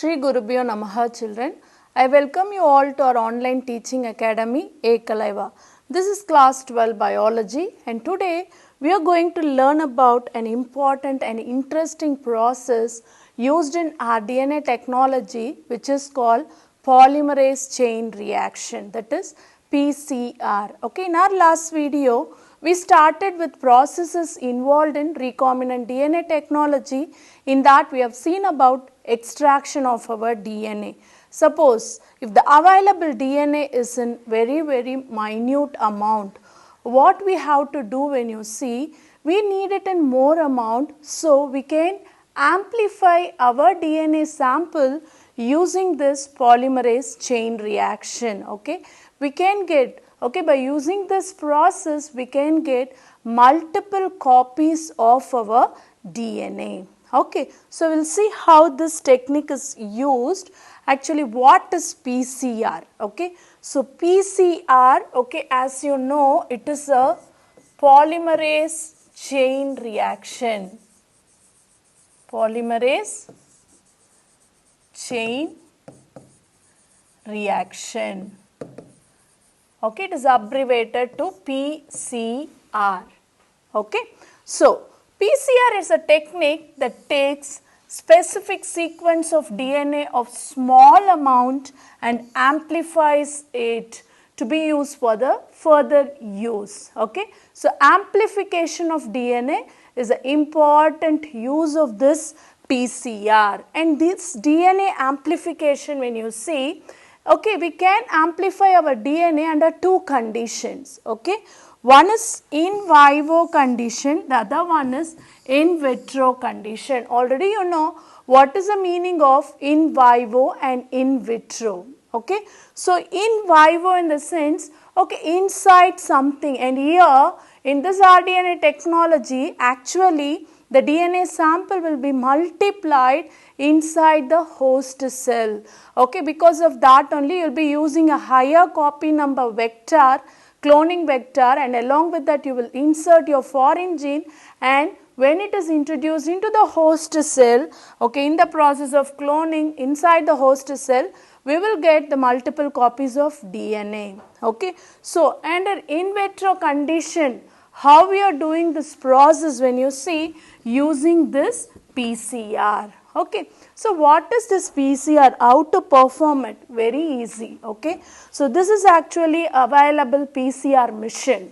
Shri Gurubhyo Namaha children. I welcome you all to our online teaching academy Ekalaiva. This is class 12 biology and today we are going to learn about an important and interesting process used in our DNA technology which is called polymerase chain reaction, that is PCR. Okay, in our last video we started with processes involved in recombinant DNA technology. In that we have seen about extraction of our DNA. Suppose if the available DNA is in very minute amount, what we have to do when you see, we need it in more amount, so we can amplify our DNA sample using this polymerase chain reaction. Okay, we can get, by using this process we can get multiple copies of our DNA. Okay, so we will see how this technique is used. Actually, what is PCR? Okay, so PCR, as you know, it is a polymerase chain reaction. Polymerase chain reaction. Okay, it is abbreviated to PCR. Okay, so PCR is a technique that takes specific sequence of DNA of small amount and amplifies it to be used for the further use. Okay, so amplification of DNA is an important use of this PCR, and this DNA amplification, when you see, we can amplify our DNA under two conditions. Okay, one is in vivo condition, the other one is in vitro condition. Already you know what is the meaning of in vivo and in vitro. Okay, so in vivo in the sense, inside something, and here in this rDNA technology actually the DNA sample will be multiplied inside the host cell. Okay, because of that only you will be using a higher copy number vector, cloning vector, and along with that you will insert your foreign gene, and when it is introduced into the host cell, in the process of cloning inside the host cell, we will get the multiple copies of DNA. Okay, so under in vitro condition, how we are doing this process when you see using this PCR. Okay, so what is this PCR? How to perform it? Very easy. Okay, so this is actually available PCR mission.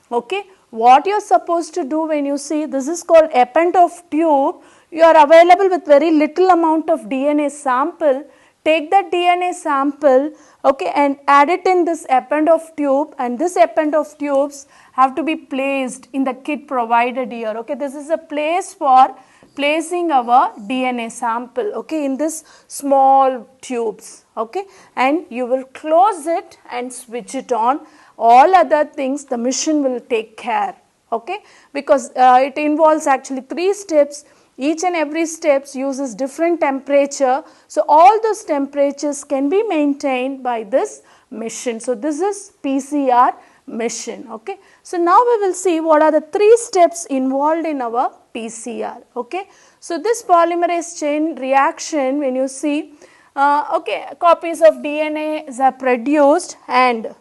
Okay, what you are supposed to do when you see, this is called append of tube. You are available with very little amount of DNA sample. Take that DNA sample, and add it in this append of tube, and this append of tubes have to be placed in the kit provided here. Okay, this is a place for placing our DNA sample, in this small tubes, and you will close it and switch it on. All other things the machine will take care, because it involves actually 3 steps. Each and every steps uses different temperature, so all those temperatures can be maintained by this machine. So this is PCR machine. Okay, so now we will see what are the 3 steps involved in our PCR. Okay, so this polymerase chain reaction, when you see, copies of DNA are produced, and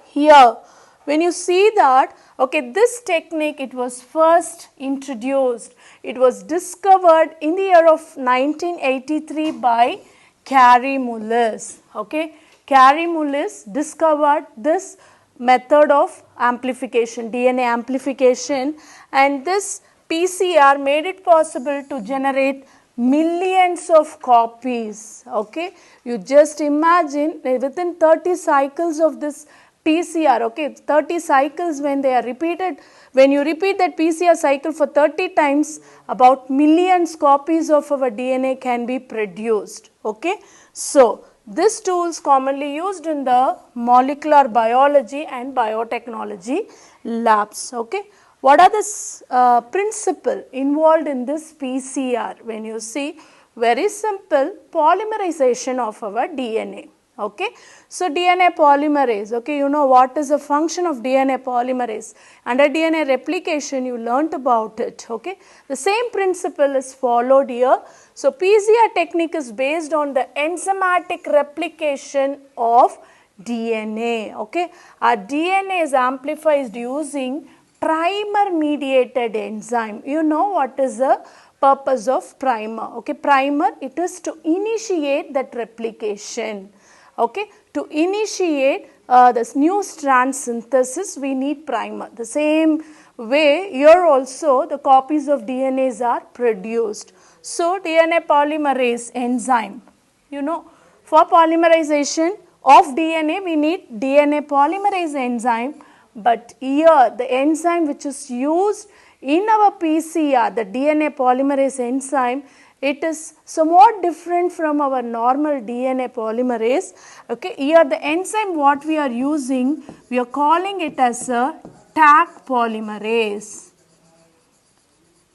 here when you see that, this technique, it was first introduced, it was discovered in the year of 1983 by Kary-Mullis. Okay, Kary-Mullis discovered this method of amplification, DNA amplification, and this PCR made it possible to generate millions of copies. Okay, you just imagine within 30 cycles of this PCR, 30 cycles when they are repeated, when you repeat that PCR cycle for 30 times, about millions copies of our DNA can be produced. Okay, so this tools commonly used in the molecular biology and biotechnology labs. Okay, what are the principle involved in this PCR? When you see, very simple, polymerization of our DNA. Okay. So, DNA polymerase, okay, you know what is the function of DNA polymerase. Under DNA replication, you learnt about it, okay. The same principle is followed here. So, PCR technique is based on the enzymatic replication of DNA, okay. Our DNA is amplified using primer mediated enzyme. You know what is the purpose of primer, okay. Primer, it is to initiate that replication. Okay, to initiate this new strand synthesis, we need primer. The same way here also the copies of DNAs are produced. So, DNA polymerase enzyme, you know, for polymerization of DNA we need DNA polymerase enzyme, but here the enzyme which is used in our PCR, the DNA polymerase enzyme, it is somewhat different from our normal DNA polymerase. Okay, here the enzyme what we are using, we are calling it as a Taq polymerase.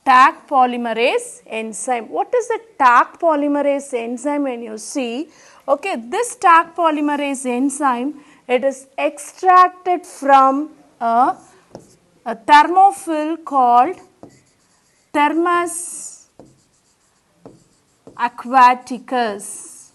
Taq polymerase enzyme. What is the Taq polymerase enzyme when you see? Okay, this Taq polymerase enzyme, it is extracted from a thermophil called Thermus aquaticus.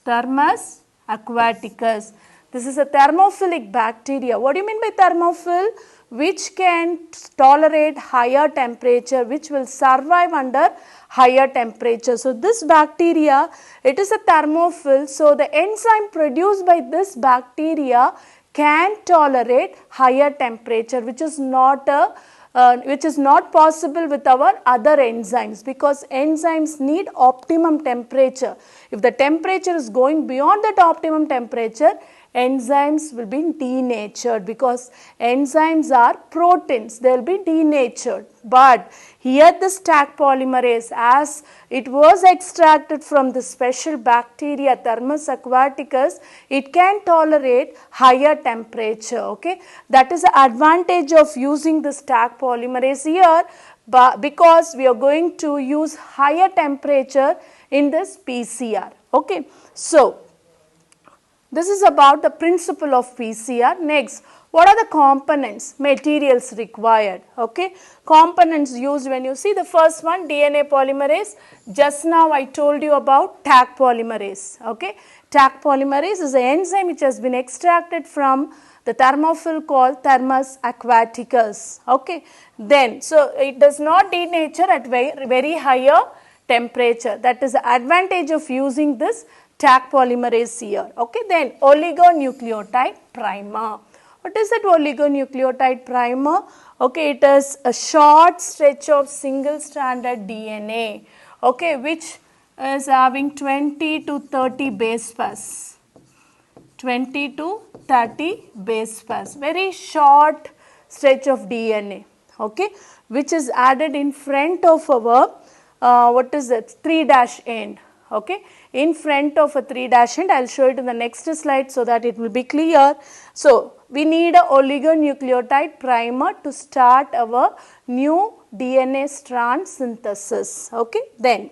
Thermus aquaticus. This is a thermophilic bacteria. What do you mean by thermophil? Which can tolerate higher temperature, which will survive under higher temperature. So, this bacteria, it is a thermophil. So, the enzyme produced by this bacteria can tolerate higher temperature, which is not possible with our other enzymes, because enzymes need optimum temperature. If the temperature is going beyond that optimum temperature, enzymes will be denatured, because enzymes are proteins, they will be denatured. But here this Taq polymerase, as it was extracted from the special bacteria Thermus aquaticus, it can tolerate higher temperature. Okay, that is the advantage of using this Taq polymerase here, but because we are going to use higher temperature in this PCR. Okay, so this is about the principle of PCR. Next, what are the components, materials required? Okay, components used when you see the first one, DNA polymerase. Just now I told you about Taq polymerase. Okay, Taq polymerase is an enzyme which has been extracted from the thermophil called Thermus aquaticus. Okay, then so it does not denature at very higher temperature. That is the advantage of using this Taq polymerase here. Okay, then oligonucleotide primer. What is that oligonucleotide primer? Okay, it is a short stretch of single stranded DNA, okay, which is having 20 to 30 base pairs. 20 to 30 base pairs. Very short stretch of DNA, okay, which is added in front of our what is that 3' end. Okay, in front of a 3' end. I will show it in the next slide so that it will be clear. So, we need a oligonucleotide primer to start our new DNA strand synthesis. Okay, then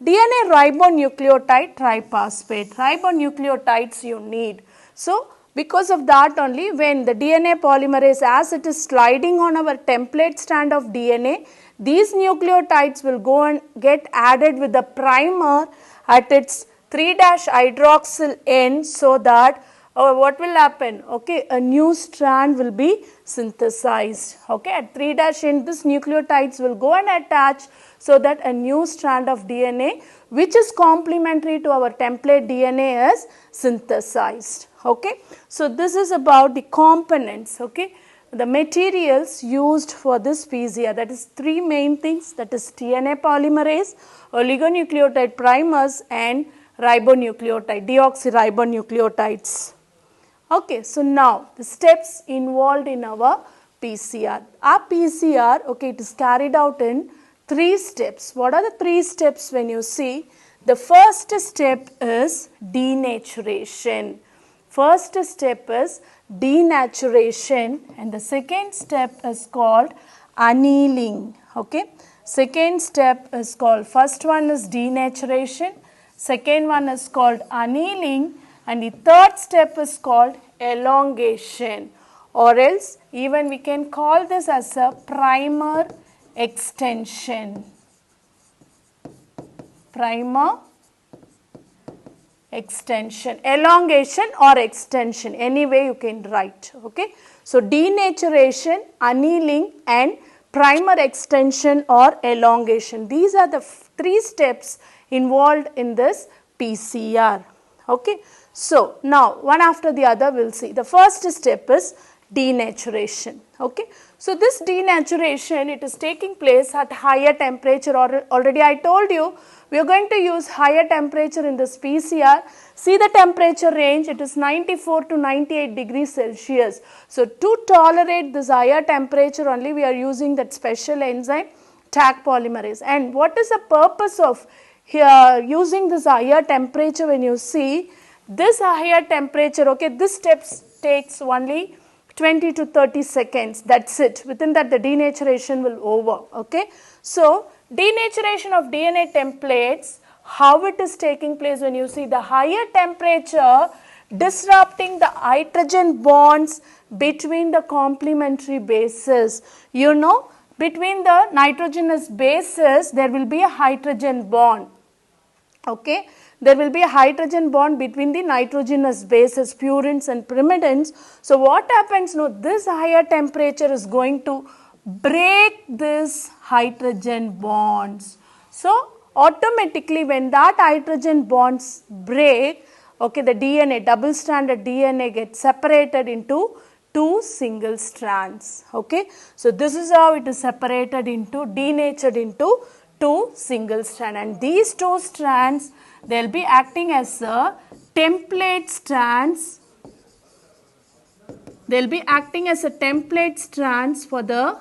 DNA ribonucleotide triphosphate. Ribonucleotides you need. So, because of that only, when the DNA polymerase, as it is sliding on our template strand of DNA, these nucleotides will go and get added with the primer at its 3' hydroxyl end, so that what will happen? Okay, a new strand will be synthesized. Okay, at 3' end this nucleotides will go and attach, so that a new strand of DNA which is complementary to our template DNA is synthesized. Okay, so this is about the components. Okay, the materials used for this PCR, that is three main things, that is DNA polymerase, oligonucleotide primers and ribonucleotide, deoxyribonucleotides. Okay, so now the steps involved in our PCR. Our PCR, okay, it is carried out in 3 steps. What are the 3 steps when you see? The first step is denaturation. First step is denaturation, and the second step is called annealing. Okay, second step is called, first one is denaturation, second one is called annealing, and the third step is called elongation, or else even we can call this as a primer extension. Primer extension, elongation or extension, any way you can write. Okay. So, denaturation, annealing and primer extension or elongation. These are the three steps involved in this PCR. Okay. So, now one after the other we will see. The first step is denaturation. Okay. So, this denaturation, it is taking place at higher temperature, or already I told you we are going to use higher temperature in this PCR. See the temperature range, it is 94 to 98 degrees Celsius. So, to tolerate this higher temperature only we are using that special enzyme Taq polymerase. And what is the purpose of here using this higher temperature? When you see this higher temperature, okay, this step takes only 20 to 30 seconds, that is it. Within that the denaturation will over. Okay. So, denaturation of DNA templates, how it is taking place when you see the higher temperature disrupting the hydrogen bonds between the complementary bases. You know, between the nitrogenous bases there will be a hydrogen bond. Okay. There will be a hydrogen bond between the nitrogenous bases, purines and pyrimidines. So, what happens now, this higher temperature is going to break this hydrogen bonds. So, automatically when that hydrogen bonds break, okay, the DNA, double stranded DNA gets separated into two single strands. Okay. So, this is how it is separated into, denatured into two single strands, and these two strands they will be acting as a template strands. They will be acting as a template strands for the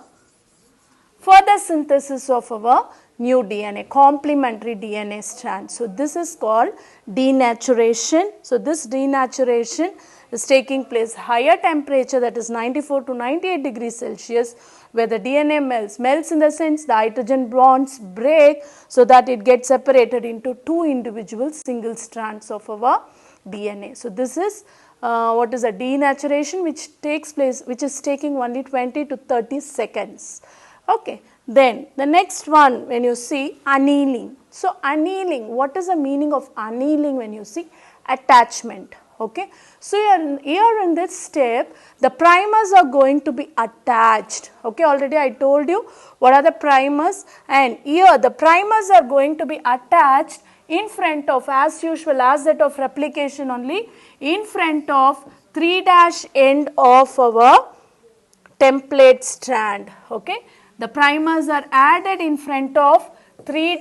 further synthesis of our new DNA, complementary DNA strand. So, this is called denaturation. So, this denaturation is taking place higher temperature, that is 94 to 98 degrees Celsius, where the DNA melts in the sense the hydrogen bonds break, so that it gets separated into two individual single strands of our DNA. So, this is what is a denaturation which takes place, which is taking only 20 to 30 seconds. Okay. Then the next one, when you see annealing. So, annealing, what is the meaning of annealing? When you see attachment. Okay. So, here in this step the primers are going to be attached. Okay. Already I told you what are the primers, and here the primers are going to be attached in front of, as usual as that of replication only, in front of 3' end of our template strand. Okay. The primers are added in front of 3'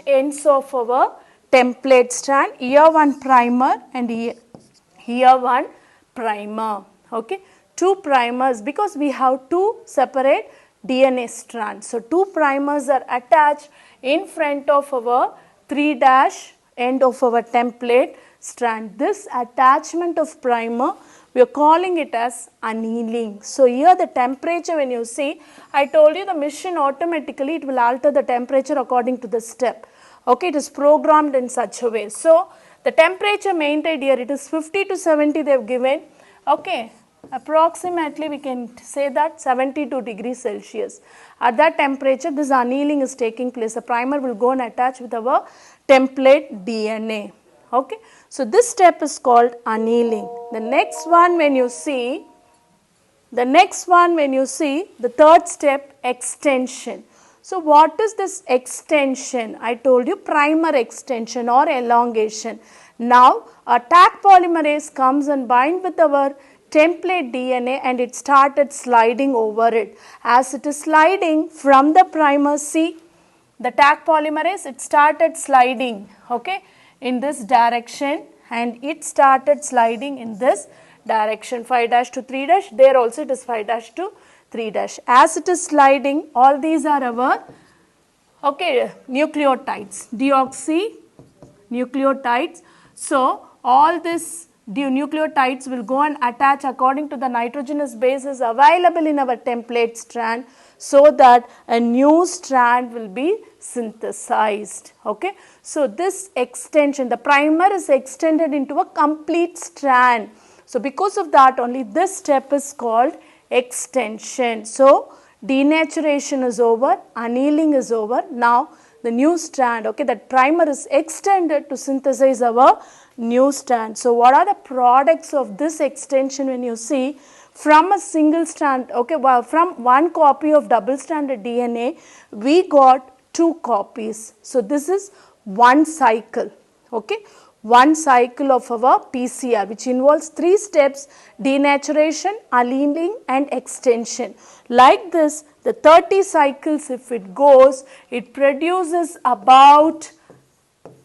ends of our template strand. Here one primer and here one primer. Okay. Two primers, because we have two separate DNA strands. So, two primers are attached in front of our 3' end of our template strand. This attachment of primer, we are calling it as annealing. So, here the temperature, when you see, I told you the machine automatically it will alter the temperature according to the step. Okay, it is programmed in such a way. So, the temperature maintained here, it is 50 to 70 they have given. Okay, approximately we can say that 72 degrees Celsius. At that temperature this annealing is taking place. The primer will go and attach with our template DNA. Okay. So, this step is called annealing. The next one when you see, the third step, extension. So, what is this extension? I told you primer extension or elongation. Now, a Taq polymerase comes and binds with our template DNA and it started sliding over it. As it is sliding from the primer, see the Taq polymerase, it started sliding, okay, in this direction, and it started sliding in this direction, 5' to 3', there also it is 5' to 3'. As it is sliding, all these are our nucleotides, deoxynucleotides. So, all this nucleotides will go and attach according to the nitrogenous bases available in our template strand. so that a new strand will be synthesized. Okay. So, this extension, the primer is extended into a complete strand. So, because of that only this step is called extension. So, denaturation is over, annealing is over. Now, the new strand, okay, that primer is extended to synthesize our new strand. So, what are the products of this extension when you see from a single strand, okay, well, from one copy of double stranded DNA, we got 2 copies. So, this is one cycle, okay, one cycle of our PCR which involves 3 steps: denaturation, annealing and extension. Like this, the 30 cycles if it goes, it produces about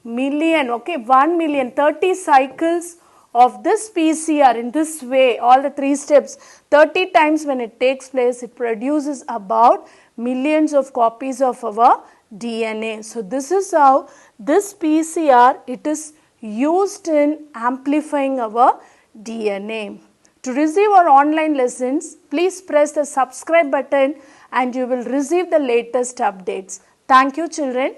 million, okay, 1 million, 30 cycles of this PCR in this way, all the 3 steps, 30 times when it takes place, it produces about millions of copies of our DNA. So, this is how this PCR, it is used in amplifying our DNA. To receive our online lessons, please press the subscribe button and you will receive the latest updates. Thank you, children.